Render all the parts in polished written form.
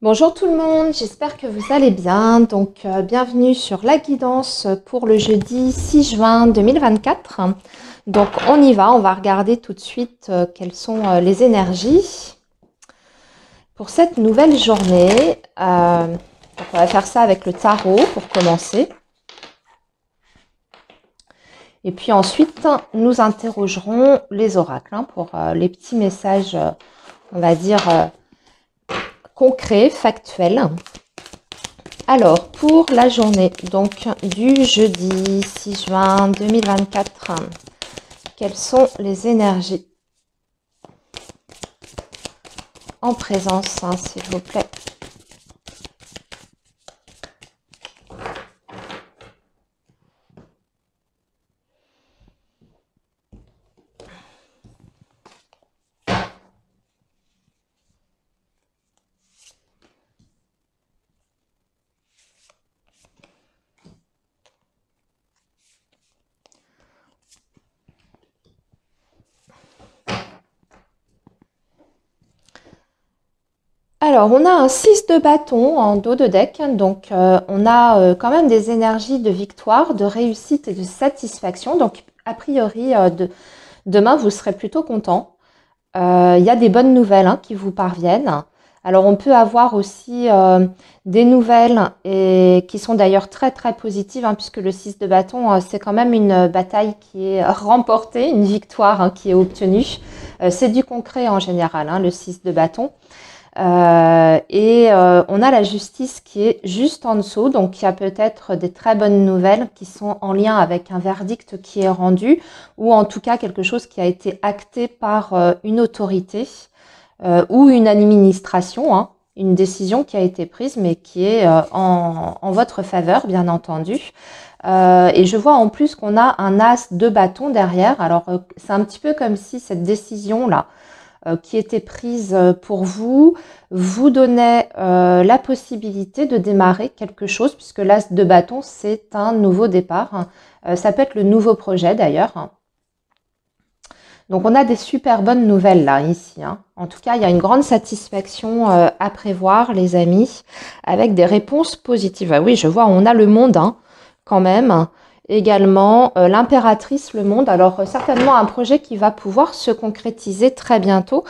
Bonjour tout le monde, j'espère que vous allez bien. Bienvenue sur la guidance pour le jeudi 6 juin 2024. Donc, on y va, on va regarder tout de suite quelles sont les énergies pour cette nouvelle journée. On va faire ça avec le tarot pour commencer. Et puis ensuite, nous interrogerons les oracles pour les petits messages, on va dire, concrets, factuels. Alors, pour la journée donc du jeudi 6 juin 2024, quelles sont les énergies en présence, s'il vous plaît? Alors, on a un 6 de bâton en dos de deck, donc on a quand même des énergies de victoire, de réussite et de satisfaction. Donc, a priori, demain, vous serez plutôt content. Il y a des bonnes nouvelles qui vous parviennent. Alors, on peut avoir aussi des nouvelles et qui sont d'ailleurs très très positives, puisque le 6 de bâton, c'est quand même une bataille qui est remportée, une victoire qui est obtenue. C'est du concret en général, le 6 de bâton. On a la justice qui est juste en dessous, donc il y a peut-être des très bonnes nouvelles qui sont en lien avec un verdict qui est rendu, ou en tout cas quelque chose qui a été acté par une autorité ou une administration, une décision qui a été prise mais qui est en votre faveur, bien entendu. Et je vois en plus qu'on a un as de bâton derrière. Alors c'est un petit peu comme si cette décision-là qui était prise pour vous, vous donnait la possibilité de démarrer quelque chose, puisque l'as de bâton, c'est un nouveau départ. Ça peut être le nouveau projet d'ailleurs. Donc on a des super bonnes nouvelles là, ici. En tout cas, il y a une grande satisfaction à prévoir, les amis, avec des réponses positives. Ah oui, je vois, on a le monde quand même. Également, l'impératrice, le monde. Alors, certainement un projet qui va pouvoir se concrétiser très bientôt,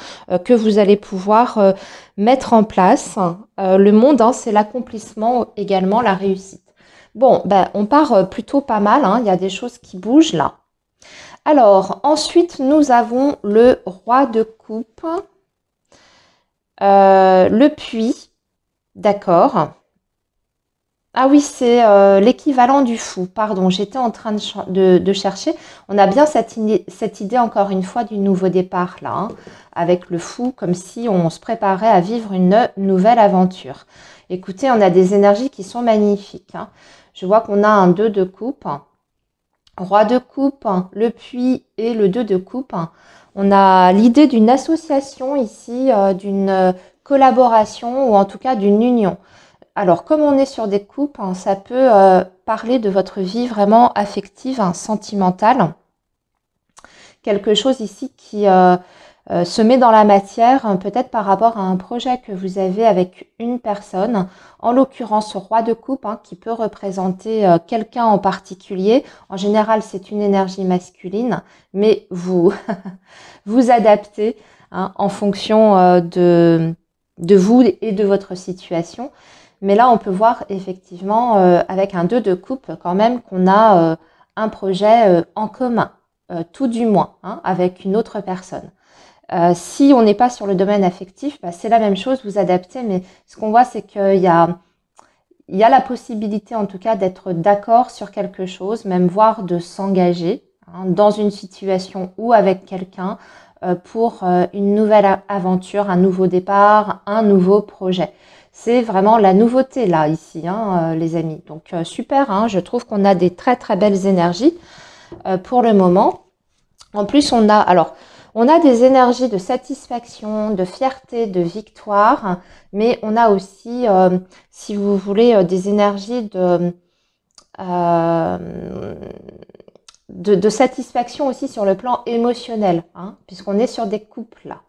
que vous allez pouvoir mettre en place. Le monde, c'est l'accomplissement également, la réussite. Bon, on part plutôt pas mal. Il y a des choses qui bougent là. Alors, ensuite, nous avons le roi de coupe, le puits, d'accord. Ah oui, c'est l'équivalent du fou, pardon, j'étais en train de chercher. On a bien cette idée, encore une fois, du nouveau départ, là, avec le fou, comme si on se préparait à vivre une nouvelle aventure. Écoutez, on a des énergies qui sont magnifiques. Je vois qu'on a un 2 de coupe. Roi de coupe, le puits et le 2 de coupe. On a l'idée d'une association ici, d'une collaboration ou en tout cas d'une union. Alors, comme on est sur des coupes, ça peut parler de votre vie vraiment affective, sentimentale. Quelque chose ici qui se met dans la matière, peut-être par rapport à un projet que vous avez avec une personne, en l'occurrence roi de coupe, qui peut représenter quelqu'un en particulier. En général, c'est une énergie masculine, mais vous vous adaptez en fonction de vous et de votre situation. Mais là, on peut voir effectivement avec un 2 de coupe quand même qu'on a un projet en commun, tout du moins, avec une autre personne. Si on n'est pas sur le domaine affectif, c'est la même chose, vous adaptez, mais ce qu'on voit, c'est qu'il y a la possibilité en tout cas d'être d'accord sur quelque chose, même voire de s'engager dans une situation ou avec quelqu'un pour une nouvelle aventure, un nouveau départ, un nouveau projet. C'est vraiment la nouveauté là, ici, les amis. Donc super, je trouve qu'on a des très très belles énergies pour le moment. En plus, on a des énergies de satisfaction, de fierté, de victoire, mais on a aussi, si vous voulez, des énergies de satisfaction aussi sur le plan émotionnel, puisqu'on est sur des couples là.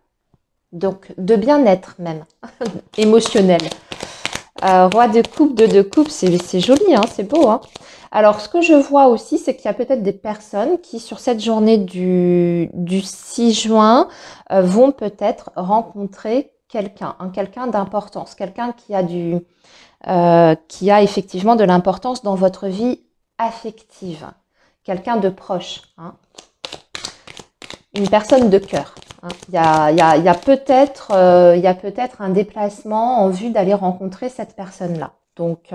Donc, de bien-être même, émotionnel. Roi de coupe, deux de coupe, c'est joli, hein, c'est beau, hein. Alors, ce que je vois aussi, c'est qu'il y a peut-être des personnes qui, sur cette journée du 6 juin, vont peut-être rencontrer quelqu'un, hein, quelqu'un d'importance, quelqu'un qui a effectivement de l'importance dans votre vie affective, quelqu'un de proche, hein, une personne de cœur, hein. Il y a peut-être un déplacement en vue d'aller rencontrer cette personne-là. Donc,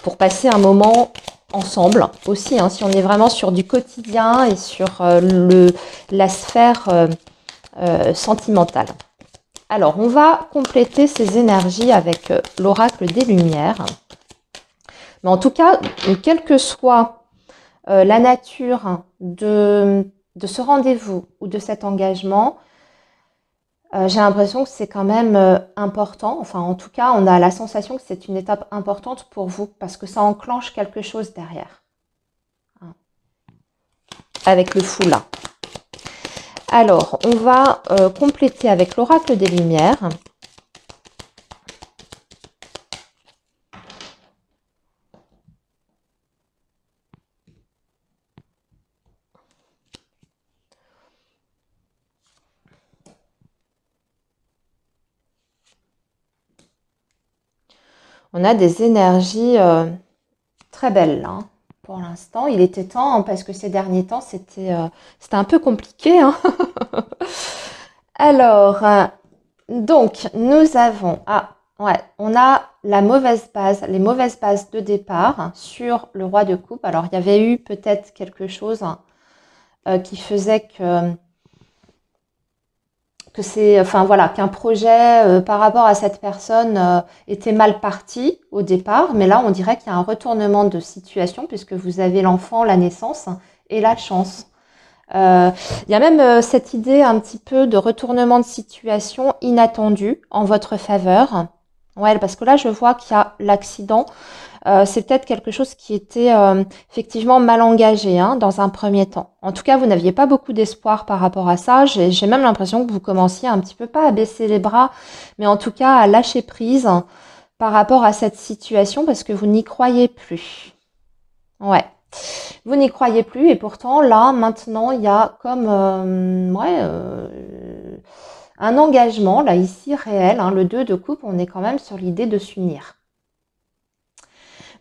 pour passer un moment ensemble aussi, hein, si on est vraiment sur du quotidien et sur la sphère sentimentale. Alors, on va compléter ces énergies avec l'oracle des Lumières. Mais en tout cas, quelle que soit la nature de ce rendez-vous ou de cet engagement, j'ai l'impression que c'est quand même important. Enfin, en tout cas, on a la sensation que c'est une étape importante pour vous parce que ça enclenche quelque chose derrière, hein, avec le fou là. Alors, on va compléter avec l'oracle des Lumières. On a des énergies très belles là, hein, pour l'instant. Il était temps, hein, parce que ces derniers temps, c'était un peu compliqué, hein. Alors, donc, nous avons... Ah, ouais, on a la mauvaise base, les mauvaises bases de départ, hein, sur le roi de coupe. Alors, il y avait eu peut-être quelque chose, hein, qui faisait que c'est, enfin voilà, qu'un projet par rapport à cette personne était mal parti au départ, mais là on dirait qu'il y a un retournement de situation puisque vous avez l'enfant, la naissance et la chance. Il y a même cette idée un petit peu de retournement de situation inattendu en votre faveur. Ouais, parce que là je vois qu'il y a l'accident. C'est peut-être quelque chose qui était effectivement mal engagé, hein, dans un premier temps. En tout cas, vous n'aviez pas beaucoup d'espoir par rapport à ça. J'ai même l'impression que vous commenciez un petit peu pas à baisser les bras, mais en tout cas à lâcher prise par rapport à cette situation parce que vous n'y croyez plus. Ouais, vous n'y croyez plus et pourtant là, maintenant, il y a comme un engagement là ici réel, hein, le 2 de coupe, on est quand même sur l'idée de s'unir.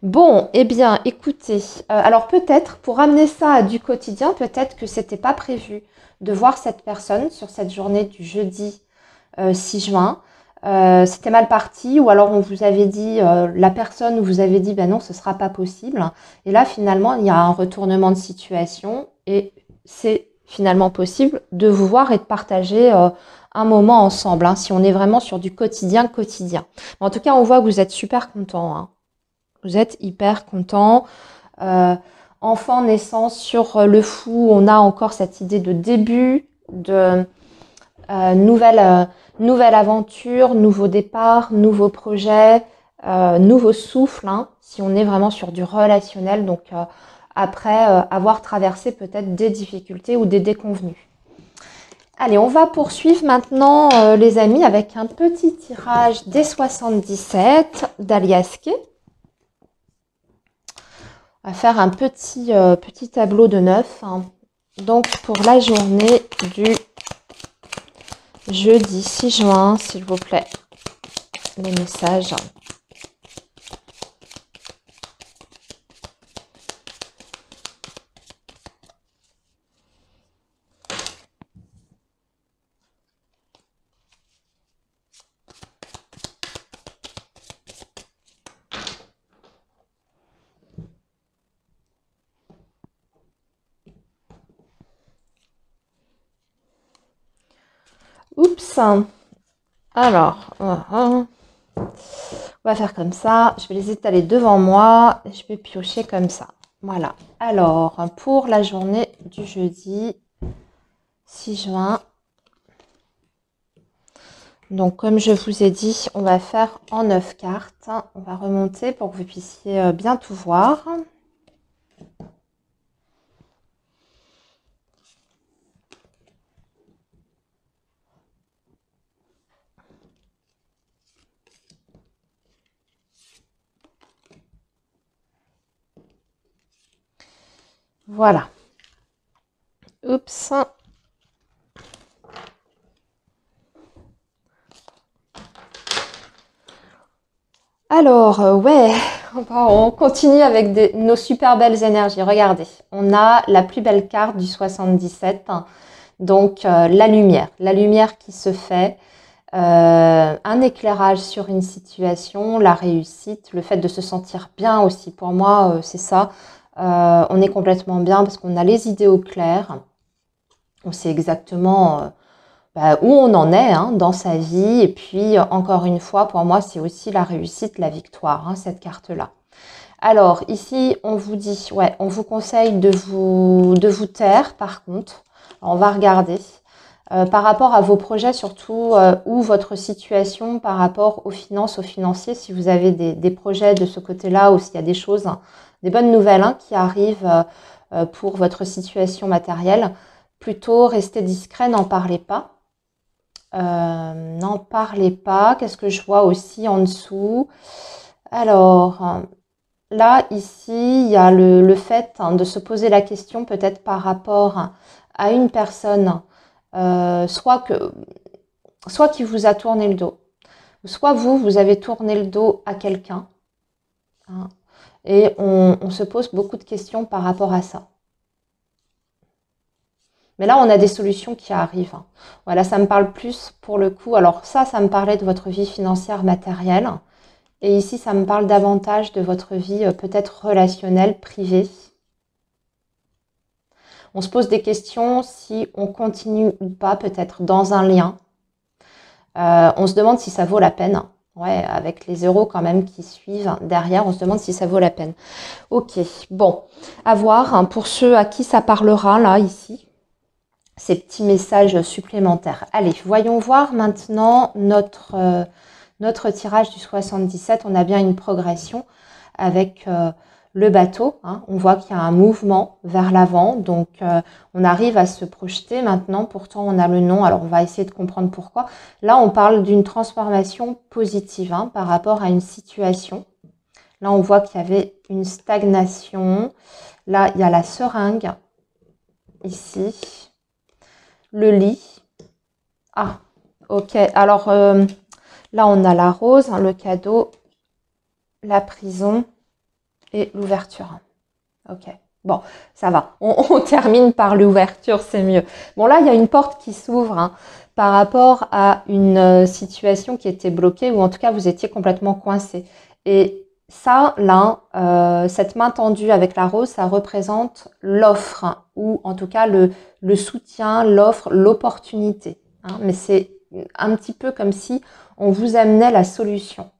Bon, eh bien, écoutez, alors peut-être pour amener ça à du quotidien, peut-être que c'était pas prévu de voir cette personne sur cette journée du jeudi 6 juin. C'était mal parti, ou alors on vous avait dit, la personne vous avait dit, ben non, ce sera pas possible. Et là, finalement, il y a un retournement de situation et c'est finalement possible de vous voir et de partager un moment ensemble, hein, si on est vraiment sur du quotidien quotidien. En tout cas, on voit que vous êtes super content, hein. Vous êtes hyper content. Euh, Enfant, naissance, sur le fou, on a encore cette idée de début, de nouvelle aventure, nouveau départ, nouveau projet, nouveau souffle, hein, si on est vraiment sur du relationnel. Donc, après avoir traversé peut-être des difficultés ou des déconvenues. Allez, on va poursuivre maintenant, les amis, avec un petit tirage des 77 d'Aliaske. On va faire un petit tableau de 9, hein. Donc, pour la journée du jeudi 6 juin, s'il vous plaît, les messages. Oups. Alors, on va faire comme ça. Je vais les étaler devant moi. Je vais piocher comme ça. Voilà. Alors, pour la journée du jeudi 6 juin. Donc, comme je vous ai dit, on va faire en 9 cartes. On va remonter pour que vous puissiez bien tout voir. Voilà. Oups. Alors, ouais, on continue avec nos super belles énergies. Regardez, on a la plus belle carte du 77, donc la lumière qui se fait, un éclairage sur une situation, la réussite, le fait de se sentir bien aussi. Pour moi, c'est ça. On est complètement bien parce qu'on a les idées au clair. On sait exactement où on en est hein, dans sa vie. Et puis, encore une fois, pour moi, c'est aussi la réussite, la victoire, hein, cette carte-là. Alors, ici, on vous dit, ouais, on vous conseille de vous taire, par contre. Alors, on va regarder. Par rapport à vos projets, surtout, ou votre situation par rapport aux finances, aux financiers, si vous avez des projets de ce côté-là, ou s'il y a des choses, hein, des bonnes nouvelles hein, qui arrivent pour votre situation matérielle, plutôt restez discret, n'en parlez pas. N'en parlez pas. Qu'est-ce que je vois aussi en dessous? Alors, là, ici, il y a le fait hein, de se poser la question peut-être par rapport à une personne, soit qui vous a tourné le dos, soit vous avez tourné le dos à quelqu'un. Hein, et on se pose beaucoup de questions par rapport à ça. Mais là, on a des solutions qui arrivent. Hein. Voilà, ça me parle plus pour le coup. Alors ça me parlait de votre vie financière matérielle. Et ici, ça me parle davantage de votre vie peut-être relationnelle, privée. On se pose des questions si on continue ou pas peut-être dans un lien. On se demande si ça vaut la peine. Ouais, avec les euros quand même qui suivent derrière, on se demande si ça vaut la peine. Ok, bon, à voir hein, pour ceux à qui ça parlera là, ici. Ces petits messages supplémentaires. Allez, voyons voir maintenant notre tirage du 77. On a bien une progression avec le bateau. Hein. On voit qu'il y a un mouvement vers l'avant. Donc, on arrive à se projeter maintenant. Pourtant, on a le nom. Alors, on va essayer de comprendre pourquoi. Là, on parle d'une transformation positive hein, par rapport à une situation. Là, on voit qu'il y avait une stagnation. Là, il y a la seringue. Ici. Le lit. Ah, ok. Alors, là, on a la rose, hein, le cadeau, la prison et l'ouverture. Ok. Bon, ça va. On termine par l'ouverture, c'est mieux. Bon, là, il y a une porte qui s'ouvre hein, par rapport à une situation qui était bloquée ou en tout cas, vous étiez complètement coincé. Et ça, là, cette main tendue avec la rose, ça représente l'offre hein, ou en tout cas le soutien, l'offre, l'opportunité. Hein, mais c'est un petit peu comme si on vous amenait la solution.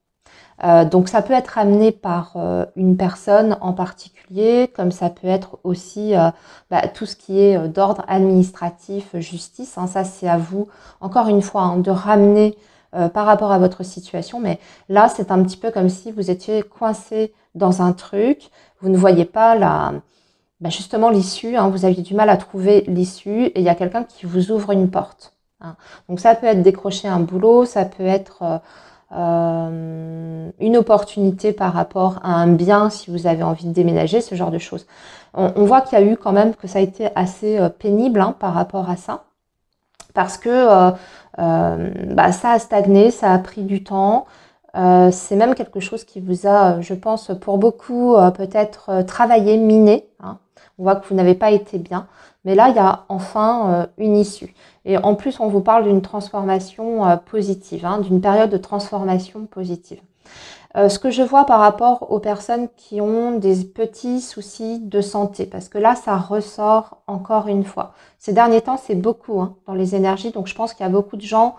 Donc ça peut être amené par une personne en particulier, comme ça peut être aussi tout ce qui est d'ordre administratif, justice. Hein, ça c'est à vous, encore une fois, hein, de ramener par rapport à votre situation. Mais là, c'est un petit peu comme si vous étiez coincé dans un truc, vous ne voyez pas justement l'issue, hein, vous aviez du mal à trouver l'issue et il y a quelqu'un qui vous ouvre une porte. Hein. Donc ça peut être décrocher un boulot, ça peut être une opportunité par rapport à un bien si vous avez envie de déménager, ce genre de choses. On voit qu'il y a eu quand même que ça a été assez pénible hein, par rapport à ça parce que ça a stagné, ça a pris du temps. C'est même quelque chose qui vous a, je pense, pour beaucoup peut-être travaillé, miné. Hein. On voit que vous n'avez pas été bien. Mais là, il y a enfin une issue. Et en plus, on vous parle d'une transformation positive, hein, d'une période de transformation positive. Ce que je vois par rapport aux personnes qui ont des petits soucis de santé, parce que là, ça ressort encore une fois. Ces derniers temps, c'est beaucoup hein, dans les énergies, donc je pense qu'il y a beaucoup de gens,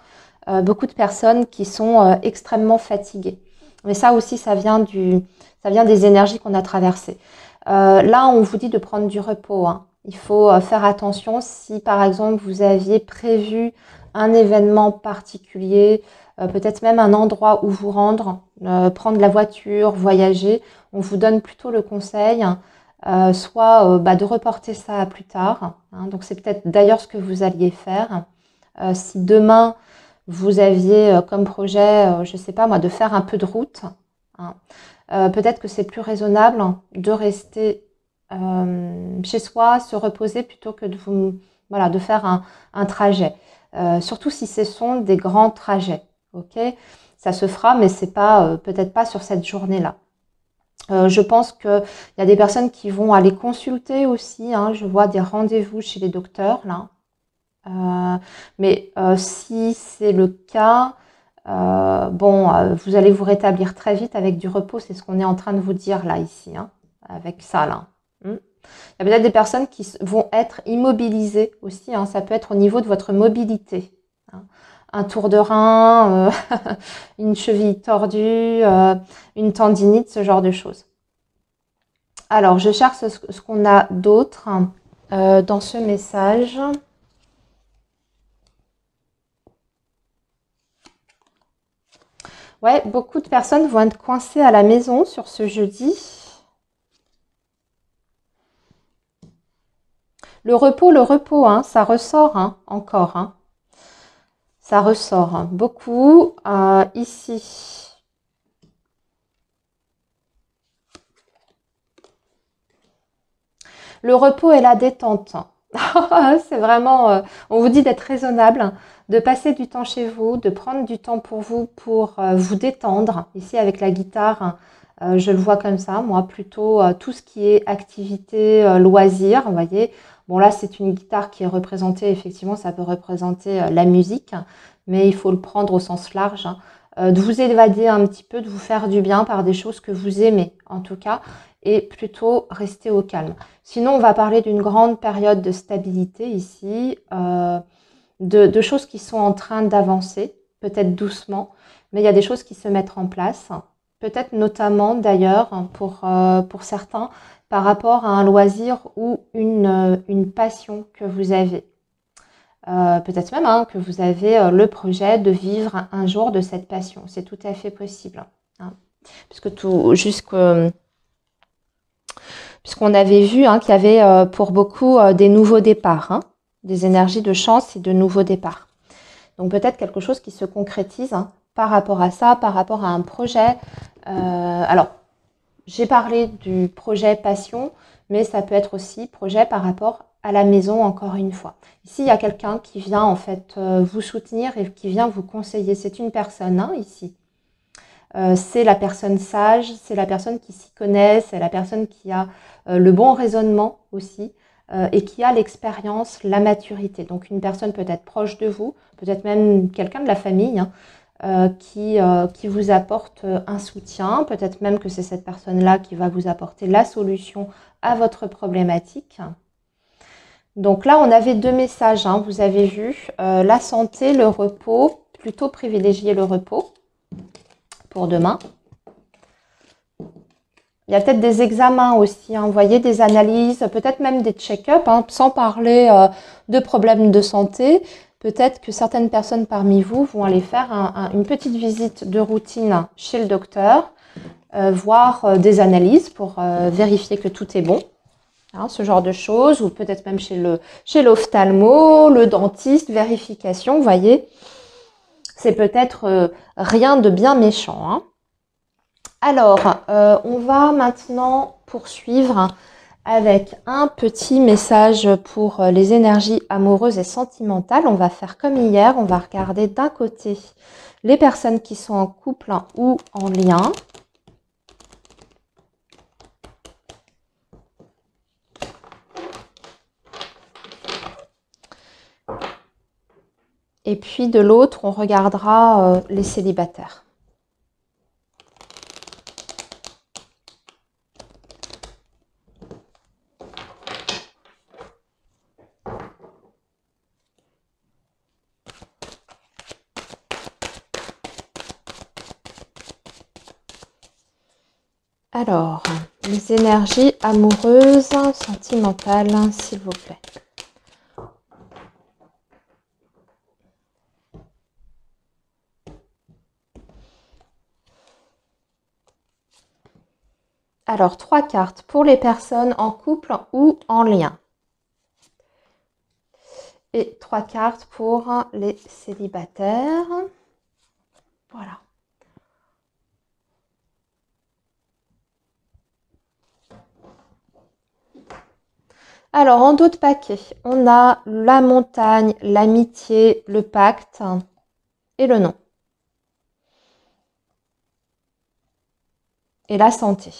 beaucoup de personnes qui sont extrêmement fatiguées. Mais ça aussi, ça vient des énergies qu'on a traversées. Là, on vous dit de prendre du repos. Hein. Il faut faire attention si, par exemple, vous aviez prévu un événement particulier, peut-être même un endroit où vous rendre, prendre la voiture, voyager. On vous donne plutôt le conseil, soit de reporter ça à plus tard. Hein. Donc, c'est peut-être d'ailleurs ce que vous alliez faire. Si demain, vous aviez comme projet, je ne sais pas moi, de faire un peu de route, hein, peut-être que c'est plus raisonnable de rester chez soi, se reposer plutôt que voilà, de faire un trajet. Surtout si ce sont des grands trajets. Ok, ça se fera, mais c'est pas peut-être pas sur cette journée-là. Je pense qu'il y a des personnes qui vont aller consulter aussi. Hein, je vois des rendez-vous chez les docteurs là. Mais si c'est le cas, bon, vous allez vous rétablir très vite avec du repos. C'est ce qu'on est en train de vous dire là, ici, hein, avec ça là. Il y a peut-être des personnes qui vont être immobilisées aussi. Hein, ça peut être au niveau de votre mobilité. Hein. Un tour de rein, une cheville tordue, une tendinite, ce genre de choses. Alors, je cherche ce qu'on a d'autre dans ce message. Ouais, beaucoup de personnes vont être coincées à la maison sur ce jeudi. Le repos, hein, ça ressort hein, encore. Hein. Ça ressort hein, beaucoup ici. Le repos et la détente. C'est vraiment, on vous dit d'être raisonnable, de passer du temps chez vous, de prendre du temps pour vous détendre. Ici, avec la guitare, je le vois comme ça. Moi, plutôt tout ce qui est activité, loisir, vous voyez. Bon, là, c'est une guitare qui est représentée, effectivement, ça peut représenter la musique, mais il faut le prendre au sens large. Hein. De vous évader un petit peu, de vous faire du bien par des choses que vous aimez, en tout cas, et plutôt rester au calme. Sinon, on va parler d'une grande période de stabilité ici, de choses qui sont en train d'avancer, peut-être doucement, mais il y a des choses qui se mettent en place, peut-être notamment d'ailleurs pour certains par rapport à un loisir ou une passion que vous avez. Peut-être même hein, que vous avez le projet de vivre un jour de cette passion. C'est tout à fait possible. Hein, puisque puisqu'on avait vu hein, qu'il y avait pour beaucoup des nouveaux départs, hein, des énergies de chance et de nouveaux départs. Donc peut-être quelque chose qui se concrétise hein, par rapport à ça, par rapport à un projet. Alors, j'ai parlé du projet passion, mais ça peut être aussi projet par rapport à la maison, encore une fois. Ici, il y a quelqu'un qui vient en fait vous soutenir et qui vient vous conseiller. C'est une personne hein, ici. C'est la personne sage, c'est la personne qui s'y connaît, c'est la personne qui a le bon raisonnement aussi et qui a l'expérience, la maturité. Donc une personne peut-être proche de vous, peut-être même quelqu'un de la famille hein, qui vous apporte un soutien. Peut-être même que c'est cette personne-là qui va vous apporter la solution à votre problématique. Donc là, on avait deux messages, hein, vous avez vu, la santé, le repos, plutôt privilégier le repos pour demain. Il y a peut-être des examens aussi, hein, vous voyez, des analyses, peut-être même des check-up, hein, sans parler de problèmes de santé. Peut-être que certaines personnes parmi vous vont aller faire une petite visite de routine chez le docteur, voir des analyses pour vérifier que tout est bon. Hein, ce genre de choses, ou peut-être même chez l'ophtalmo, le dentiste, vérification, vous voyez. C'est peut-être rien de bien méchant, hein. Alors, on va maintenant poursuivre avec un petit message pour les énergies amoureuses et sentimentales. On va faire comme hier, on va regarder d'un côté les personnes qui sont en couple ou en lien. Et puis de l'autre, on regardera les célibataires. Alors, les énergies amoureuses, sentimentales, s'il vous plaît. Alors, 3 cartes pour les personnes en couple ou en lien. Et 3 cartes pour les célibataires. Voilà. Alors, en dos de paquet, on a la montagne, l'amitié, le pacte et le non. Et la santé.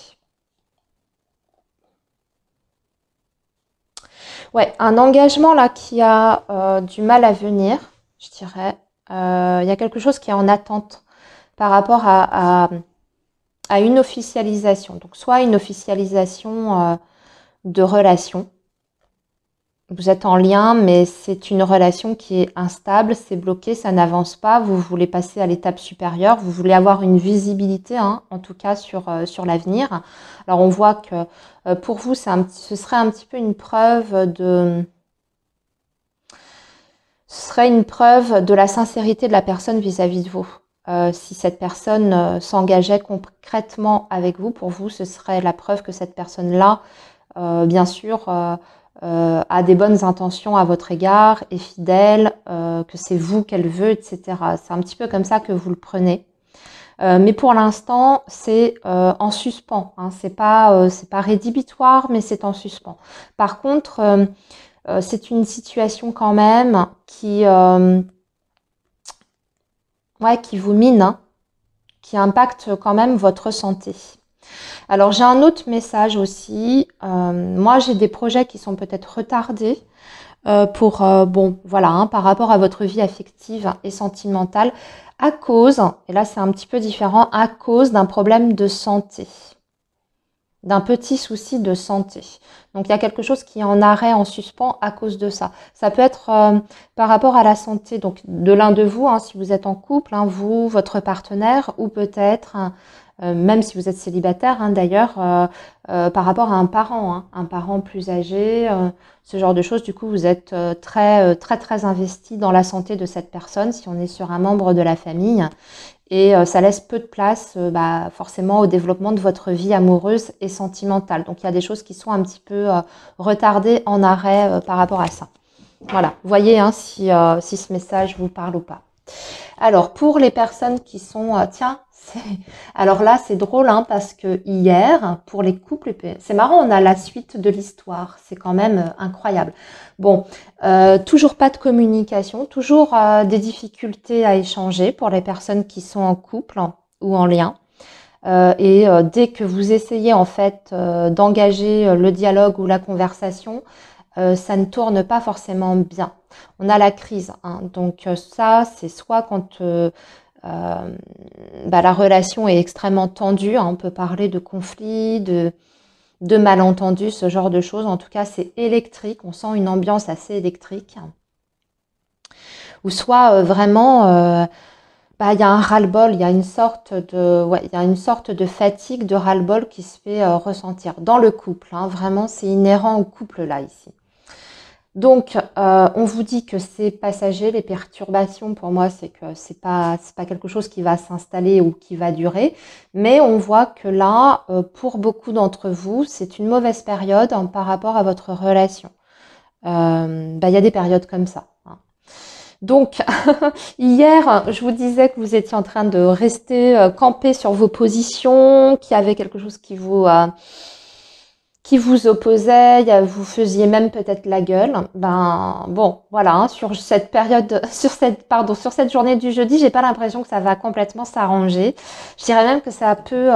Ouais, un engagement là qui a du mal à venir, je dirais. Il y a quelque chose qui est en attente par rapport à une officialisation. Donc, soit une officialisation de relation. Vous êtes en lien, mais c'est une relation qui est instable, c'est bloqué, ça n'avance pas. Vous voulez passer à l'étape supérieure, vous voulez avoir une visibilité, hein, en tout cas sur l'avenir. Alors on voit que pour vous, ce serait un petit peu une preuve ce serait une preuve de la sincérité de la personne vis-à-vis de vous. Si cette personne s'engageait concrètement avec vous, pour vous, ce serait la preuve que cette personne-là, bien sûr, a des bonnes intentions à votre égard, est fidèle, que c'est vous qu'elle veut, etc. C'est un petit peu comme ça que vous le prenez. Mais pour l'instant, c'est en suspens. Hein. C'est pas rédhibitoire, mais c'est en suspens. Par contre, c'est une situation quand même qui vous mine, hein, qui impacte quand même votre santé. Alors j'ai un autre message aussi. Moi j'ai des projets qui sont peut-être retardés pour bon voilà hein, par rapport à votre vie affective et sentimentale à cause, et là c'est un petit peu différent, à cause d'un problème de santé, d'un petit souci de santé. Donc il y a quelque chose qui est en arrêt, en suspens à cause de ça. Ça peut être par rapport à la santé donc de l'un de vous, hein, si vous êtes en couple, hein, vous, votre partenaire, ou peut-être même si vous êtes célibataire hein, d'ailleurs, par rapport à hein, un parent plus âgé, ce genre de choses. Du coup, vous êtes très investi dans la santé de cette personne si on est sur un membre de la famille. Et ça laisse peu de place forcément au développement de votre vie amoureuse et sentimentale. Donc il y a des choses qui sont un petit peu retardées, en arrêt par rapport à ça. Voilà, vous voyez hein, si ce message vous parle ou pas. Alors pour les personnes qui sont... alors là c'est drôle hein, parce que hier, pour les couples, c'est marrant, on a la suite de l'histoire, c'est quand même incroyable. Bon, toujours pas de communication, toujours des difficultés à échanger pour les personnes qui sont en couple ou en lien. Dès que vous essayez en fait d'engager le dialogue ou la conversation, ça ne tourne pas forcément bien. On a la crise, hein. Donc ça, c'est soit quand la relation est extrêmement tendue, hein. On peut parler de conflit, de malentendus, ce genre de choses. En tout cas, c'est électrique. On sent une ambiance assez électrique. Ou soit vraiment, il y a un ras-le-bol, il y a une sorte de fatigue, de ras-le-bol qui se fait ressentir dans le couple. Hein. Vraiment, c'est inhérent au couple là ici. Donc, on vous dit que c'est passager, les perturbations, pour moi, c'est que c'est pas quelque chose qui va s'installer ou qui va durer. Mais on voit que là, pour beaucoup d'entre vous, c'est une mauvaise période hein, par rapport à votre relation. Il y a des périodes comme ça. Hein. Donc, hier, je vous disais que vous étiez en train de rester campé sur vos positions, qu'il y avait quelque chose qui vous opposait, vous faisiez même peut-être la gueule. Ben bon, voilà, hein, sur cette période, sur cette journée du jeudi, j'ai pas l'impression que ça va complètement s'arranger. Je dirais même que ça peut,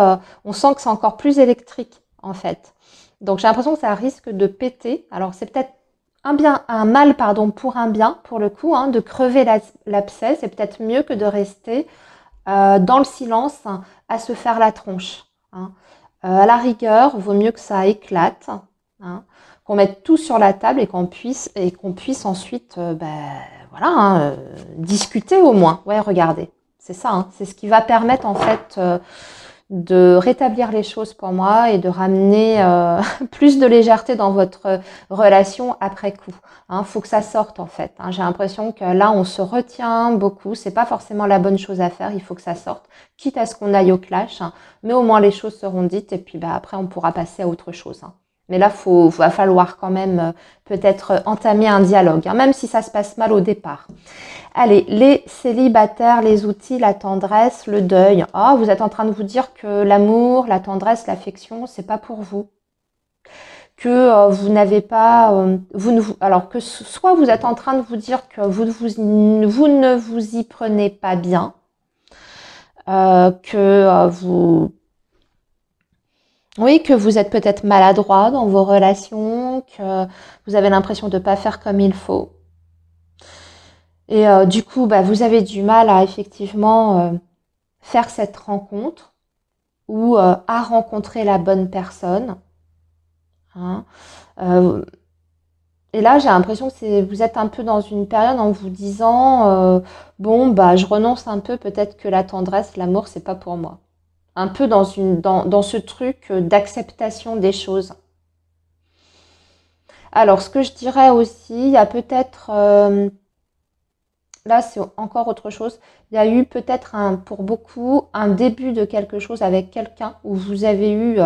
on sent que c'est encore plus électrique en fait. Donc j'ai l'impression que ça risque de péter. Alors c'est peut-être un mal pardon pour un bien pour le coup, hein, de crever l'abcès. C'est peut-être mieux que de rester dans le silence hein, à se faire la tronche. Hein. À la rigueur, vaut mieux que ça éclate, hein, qu'on mette tout sur la table et qu'on puisse ensuite voilà, hein, discuter au moins. Ouais, regardez, c'est ça, hein, c'est ce qui va permettre en fait de rétablir les choses pour moi et de ramener plus de légèreté dans votre relation après coup. Hein, faut que ça sorte en fait. Hein. J'ai l'impression que là, on se retient beaucoup. C'est pas forcément la bonne chose à faire. Il faut que ça sorte, quitte à ce qu'on aille au clash. Hein. Mais au moins les choses seront dites et puis après on pourra passer à autre chose. Hein. Mais là, va falloir quand même peut-être entamer un dialogue, hein, même si ça se passe mal au départ. Allez, les célibataires, les outils, la tendresse, le deuil. Oh, vous êtes en train de vous dire que l'amour, la tendresse, l'affection, c'est pas pour vous. que vous n'avez pas, alors que soit vous êtes en train de vous dire que vous ne vous y prenez pas bien, oui, que vous êtes peut-être maladroit dans vos relations, que vous avez l'impression de ne pas faire comme il faut. Et du coup, bah, vous avez du mal à effectivement faire cette rencontre ou à rencontrer la bonne personne. Hein. Et là, j'ai l'impression que vous êtes un peu dans une période en vous disant bon, bah, je renonce un peu, peut-être que la tendresse, l'amour, c'est pas pour moi. Un peu dans ce truc d'acceptation des choses. Alors, ce que je dirais aussi, il y a peut-être, là c'est encore autre chose, il y a eu peut-être pour beaucoup un début de quelque chose avec quelqu'un où vous avez eu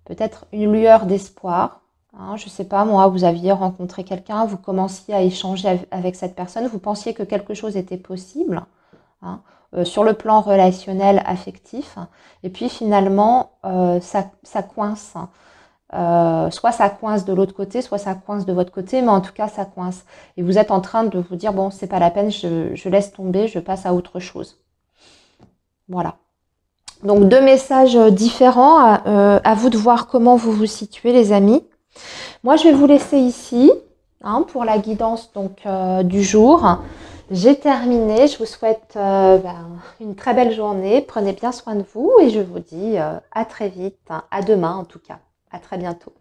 peut-être une lueur d'espoir. Hein, je sais pas, moi, vous aviez rencontré quelqu'un, vous commenciez à échanger avec cette personne, vous pensiez que quelque chose était possible. Hein, sur le plan relationnel, affectif, et puis finalement, ça coince. Soit ça coince de l'autre côté, soit ça coince de votre côté, mais en tout cas, ça coince. Et vous êtes en train de vous dire, bon, c'est pas la peine, je laisse tomber, je passe à autre chose. Voilà. Donc, deux messages différents. À vous de voir comment vous vous situez, les amis. Moi, je vais vous laisser ici hein, pour la guidance donc, du jour. J'ai terminé. Je vous souhaite une très belle journée. Prenez bien soin de vous et je vous dis à très vite. À demain en tout cas. À très bientôt.